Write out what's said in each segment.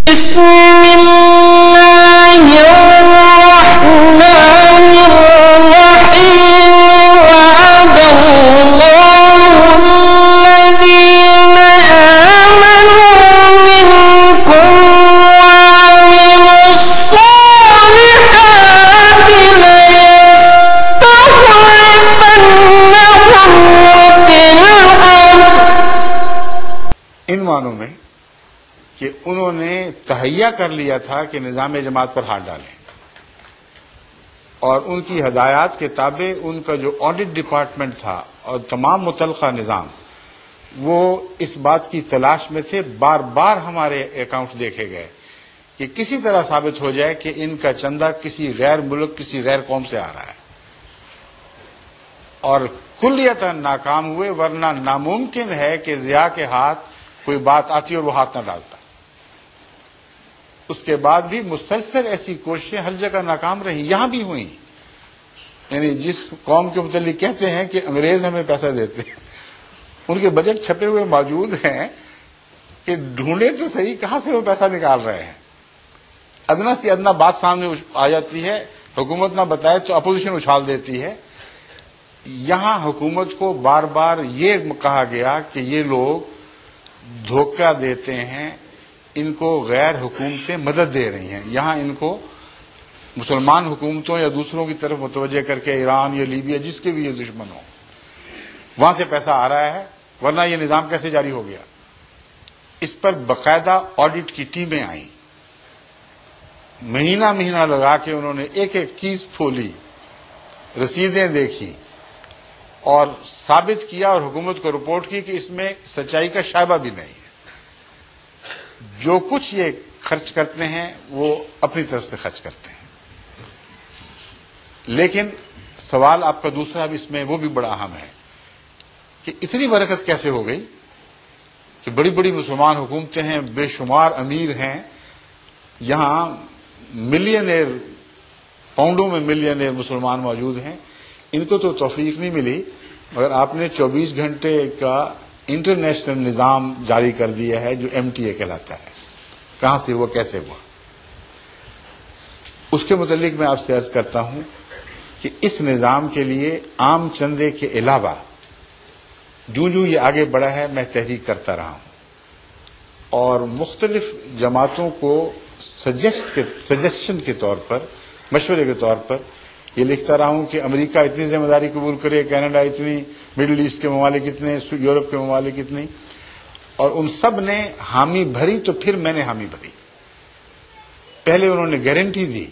بسم الله الرحمن الرحيم وعد الله الذين آمنوا منكم وعملوا الصالحات ليستخلفنهم في الأرض. ان معنوں میں کہ انہوں نے تہیہ کر لیا تھا کہ نظام جماعت پر ہاتھ ڈالیں، اور ان کی ہدایات کے تابع ان کا جو آڈٹ ڈپارٹمنٹ تھا اور تمام متعلقہ نظام، وہ اس بات کی تلاش میں تھے. بار بار ہمارے اکاؤنٹ دیکھے گئے کہ کسی طرح ثابت ہو جائے کہ ان کا چندہ کسی غیر ملک، کسی غیر قوم سے آ رہا ہے، اور کلیتاً ناکام ہوئے. ورنہ ناممکن ہے کہ ضیاء کے ہاتھ کوئی بات آتی اور وہ ہاتھ نہ ڈالتا. اس کے بعد بھی مسلسل ایسی کوششیں ہر جگہ ناکام رہیں، یہاں بھی ہوئیں. یعنی جس قوم کے متعلق کہتے ہیں کہ انگریز ہمیں پیسہ دیتے ہیں، ان کے بجٹ چھپے ہوئے موجود ہیں کہ ڈھونڈے تو صحیح کہاں سے وہ پیسہ نکال رہے ہیں. ادنا سے ادنا بات سامنے آ جاتی ہے، حکومت نہ بتائے تو اپوزیشن اچھال دیتی ہے. یہاں حکومت کو بار بار یہ کہا گیا کہ یہ لوگ دھوکہ دیتے ہیں، ان کو غیر حکومتیں مدد دے رہی ہیں. یہاں ان کو مسلمان حکومتوں یا دوسروں کی طرف متوجہ کر کے ایران یا لیبیا، جس کے بھی یہ دشمن ہو، وہاں سے پیسہ آ رہا ہے، ورنہ یہ نظام کیسے جاری ہو گیا. اس پر باقاعدہ آڈٹ کی ٹیمیں آئیں، مہینہ مہینہ لگا کے انہوں نے ایک ایک چیز پھولی، رسیدیں دیکھی اور ثابت کیا اور حکومت کو رپورٹ کی کہ اس میں سچائی کا شائبہ بھی نہیں ہے. جو کچھ یہ خرچ کرتے ہیں وہ اپنی طرف سے خرچ کرتے ہیں. لیکن سوال آپ کا دوسرا بھی اس میں وہ بھی بڑا اہم ہے کہ اتنی برکت کیسے ہو گئی کہ بڑی بڑی مسلمان حکومتیں ہیں، بے شمار امیر ہیں، یہاں ملینئر، پاؤنڈوں میں ملینئر مسلمان موجود ہیں. ان کو تو توفیق نہیں ملی، مگر آپ نے 24 گھنٹے کا انٹرنیشنل نظام جاری کر دیا ہے جو MTA کہلاتا ہے. کہاں سے ہوا، کیسے ہوا، اس کے متعلق میں آپ سے عرض کرتا ہوں کہ اس نظام کے لیے عام چندے کے علاوہ جو یہ آگے بڑھا ہے، میں تحریک کرتا رہا ہوں اور مختلف جماعتوں کو سجیشن کے طور پر، مشورے کے طور پر یہ لکھتا رہا ہوں کہ امریکہ اتنی ذمہ داری قبول کرے، کینیڈا اتنی، مڈل ایسٹ کے ممالک اتنے، یورپ کے ممالک اتنی، اور ان سب نے حامی بھری تو پھر میں نے حامی بھری. پہلے انہوں نے گارنٹی دی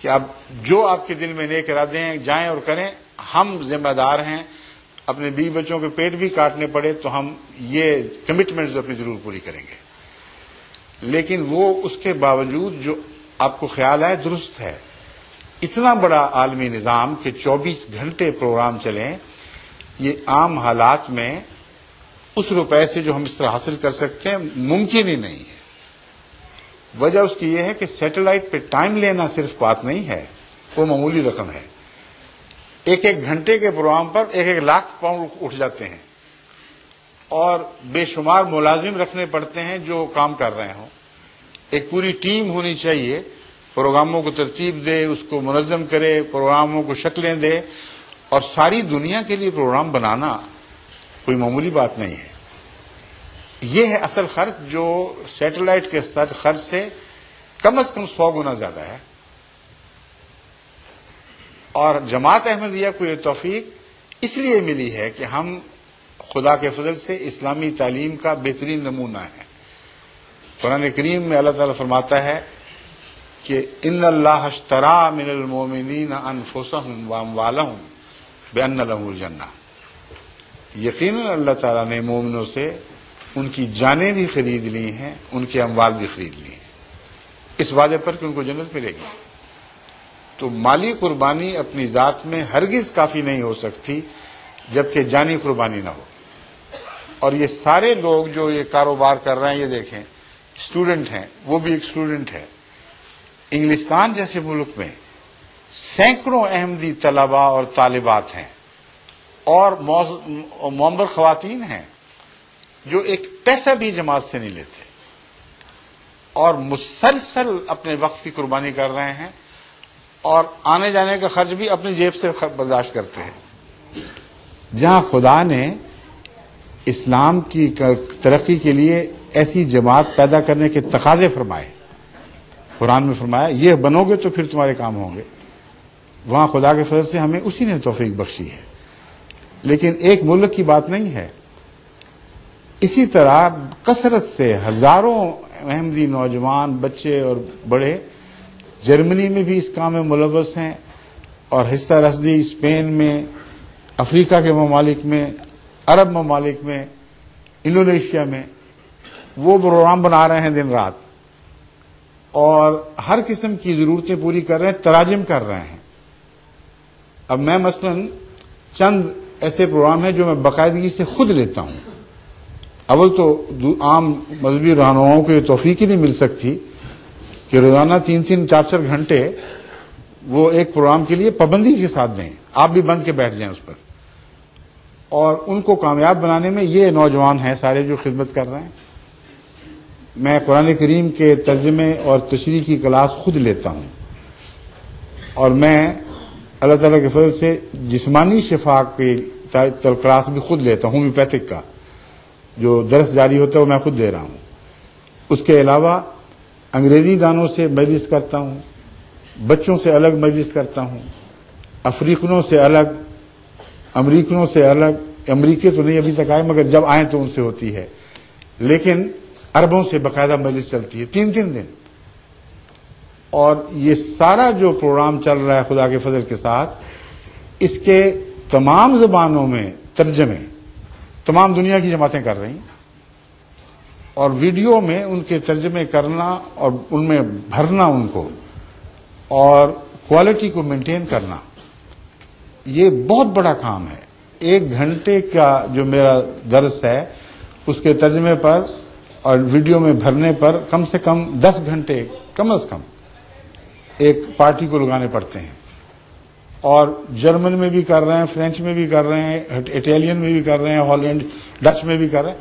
کہ اب جو آپ کے دل میں نیک ارادے ہیں جائیں اور کریں، ہم ذمہ دار ہیں، اپنے بیوی بچوں کے پیٹ بھی کاٹنے پڑے تو ہم یہ کمٹمنٹس اپنی ضرور پوری کریں گے. لیکن وہ اس کے باوجود جو آپ کو خیال ہے درست ہے، اتنا بڑا عالمی نظام کہ 24 گھنٹے پروگرام چلیں، یہ عام حالات میں اس روپے سے جو ہم اس طرح حاصل کر سکتے ہیں ممکن ہی نہیں ہے. وجہ اس کی یہ ہے کہ سیٹلائٹ پہ ٹائم لینا صرف بات نہیں ہے، وہ معمولی رقم ہے. ایک ایک گھنٹے کے پروگرام پر 1 لاکھ پاؤنڈ اٹھ جاتے ہیں اور بے شمار ملازم رکھنے پڑتے ہیں جو کام کر رہے ہوں. ایک پوری ٹیم ہونی چاہیے، پروگراموں کو ترتیب دے، اس کو منظم کرے، پروگراموں کو شکلیں دے، اور ساری دنیا کے لیے پروگرام بنانا کوئی معمولی بات نہیں ہے. یہ ہے اصل خرچ جو سیٹلائٹ کے خرچ سے کم از کم 100 گنا زیادہ ہے. اور جماعت احمدیہ کو یہ توفیق اس لیے ملی ہے کہ ہم خدا کے فضل سے اسلامی تعلیم کا بہترین نمونہ ہے. قرآن کریم میں اللہ تعالیٰ فرماتا ہے کہ ان اللہ اشترى من المؤمنین انفسهم واموالهم بان لهم الجنہ. یقیناً اللہ تعالیٰ نے مومنوں سے ان کی جانیں بھی خرید لی ہیں، ان کے اموال بھی خرید لی ہیں، اس وعدے پر کہ ان کو جنت ملے گی. تو مالی قربانی اپنی ذات میں ہرگز کافی نہیں ہو سکتی جبکہ جانی قربانی نہ ہو. اور یہ سارے لوگ جو یہ کاروبار کر رہے ہیں، یہ دیکھیں اسٹوڈنٹ ہیں، وہ بھی ایک اسٹوڈنٹ ہے. انگلستان جیسے ملک میں سینکڑوں احمدی طلباء اور طالبات ہیں اور معمر خواتین ہیں جو ایک پیسہ بھی جماعت سے نہیں لیتے. اور مسلسل اپنے وقت کی قربانی کر رہے ہیں اور آنے جانے کا خرچ بھی اپنی جیب سے برداشت کرتے ہیں. جہاں خدا نے اسلام کی ترقی کے لیے ایسی جماعت پیدا کرنے کے تقاضے فرمائے، قرآن میں فرمایا یہ بنو گے تو پھر تمہارے کام ہوں گے، وہاں خدا کے فضل سے ہمیں اسی نے توفیق بخشی ہے. لیکن ایک ملک کی بات نہیں ہے، اسی طرح کثرت سے ہزاروں احمدی نوجوان، بچے اور بڑے جرمنی میں بھی اس کام میں ملوث ہیں، اور حصہ رسدی اسپین میں، افریقہ کے ممالک میں، عرب ممالک میں، انڈونیشیا میں وہ پروگرام بنا رہے ہیں دن رات، اور ہر قسم کی ضرورتیں پوری کر رہے ہیں، تراجم کر رہے ہیں. اب میں مثلاً چند ایسے پروگرام ہیں جو میں باقاعدگی سے خود لیتا ہوں. اول تو عام مذہبی رہنماؤں کو یہ توفیق ہی نہیں مل سکتی کہ روزانہ 3-3 4-4 گھنٹے وہ ایک پروگرام کے لیے پابندی کے ساتھ دیں، آپ بھی بند کے بیٹھ جائیں اس پر. اور ان کو کامیاب بنانے میں یہ نوجوان ہیں سارے جو خدمت کر رہے ہیں. میں قرآن کریم کے ترجمے اور تشریح کی کلاس خود لیتا ہوں، اور میں اللہ تعالیٰ کے فضل سے جسمانی شفا کی کلاس بھی خود لیتا ہوں. ہومیوپیتھک کا جو درس جاری ہوتا ہے وہ میں خود دے رہا ہوں. اس کے علاوہ انگریزی دانوں سے مجلس کرتا ہوں، بچوں سے الگ مجلس کرتا ہوں، افریقنوں سے الگ، امریکنوں سے الگ. امریکے تو نہیں ابھی تک آئے مگر جب آئیں تو ان سے ہوتی ہے، لیکن عربوں سے باقاعدہ مجلس چلتی ہے 3-3 دن. اور یہ سارا جو پروگرام چل رہا ہے خدا کے فضل کے ساتھ، اس کے تمام زبانوں میں ترجمے تمام دنیا کی جماعتیں کر رہی ہیں، اور ویڈیو میں ان کے ترجمے کرنا اور ان میں بھرنا ان کو، اور کوالٹی کو مینٹین کرنا، یہ بہت بڑا کام ہے. 1 گھنٹے کا جو میرا درس ہے اس کے ترجمے پر اور ویڈیو میں بھرنے پر کم سے کم 10 گھنٹے کم از کم ایک پارٹی کو لگانے پڑتے ہیں. اور جرمن میں بھی کر رہے ہیں، فرینچ میں بھی کر رہے ہیں، اٹیلین میں بھی کر رہے ہیں، ہالینڈ ڈچ میں بھی کر رہے ہیں.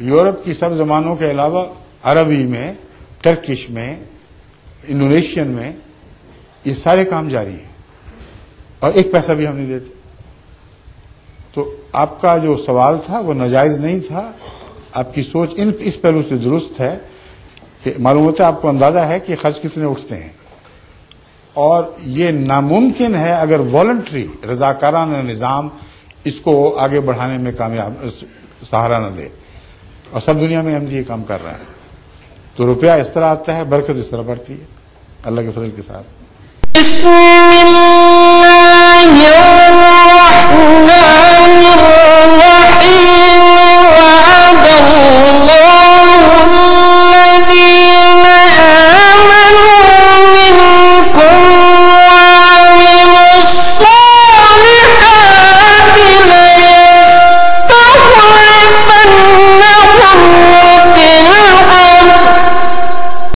یورپ کی سب زبانوں کے علاوہ عربی میں، ٹرکش میں، انڈونیشین میں یہ سارے کام جاری ہیں، اور ایک پیسہ بھی ہم نہیں دیتے. تو آپ کا جو سوال تھا وہ ناجائز نہیں تھا. آپ کی سوچ اس پہلو سے درست ہے کہ معلوم ہوتا ہے آپ کو اندازہ ہے کہ خرچ کتنے اٹھتے ہیں، اور یہ ناممکن ہے اگر والنٹری رضاکارانہ نظام اس کو آگے بڑھانے میں کامیاب سہارا نہ دے. اور سب دنیا میں ہم یہ کام کر رہے ہیں، تو روپیہ اس طرح آتا ہے، برکت اس طرح بڑھتی ہے اللہ کے فضل کے ساتھ. بسم اللہ